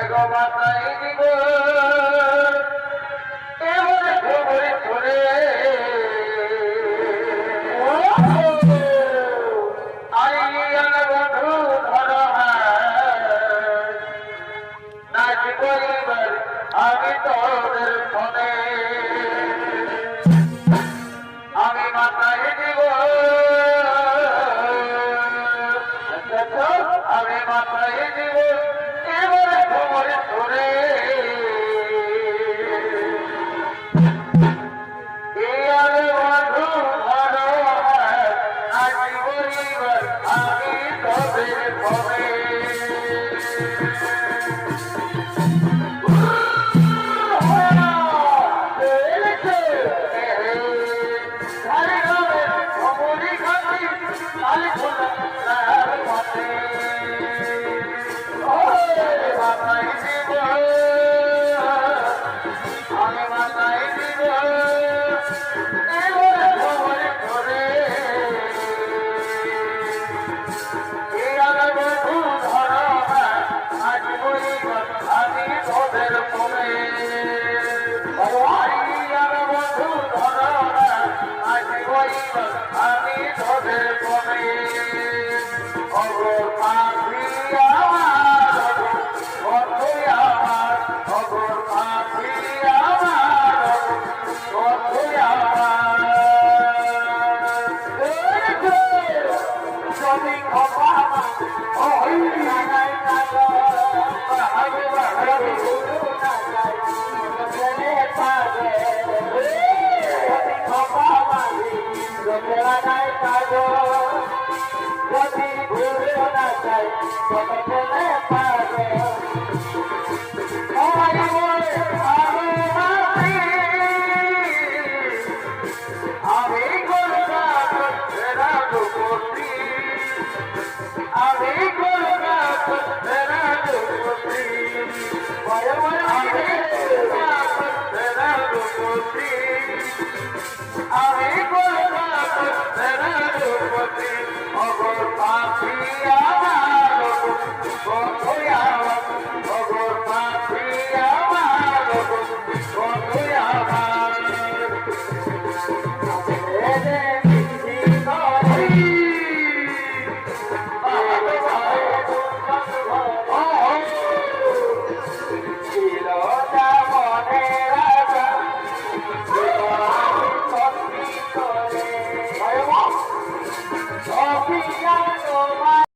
এগো মাথায় দিব এবারে খবরে ধরে আইয়ান বন্ধু ধর নাচ করিবার আমি তোদের ফোনে আমি মাথায় দিব আমি মাথায় দিব এবারে খবরে ধরে আমি তোদের ফোনে আমি মাথায় দিব আমি তোদের ফোনে আমি তোদের ফোনে খবর পাখি আমার বন্ধুই আমার খবর পাখি আমার বন্ধুই আমার যদি খবর ওই লাগাই যদি ভুলে না চাই ততক্ষণে পাবে আমি কলকাতা আমি কলকাতা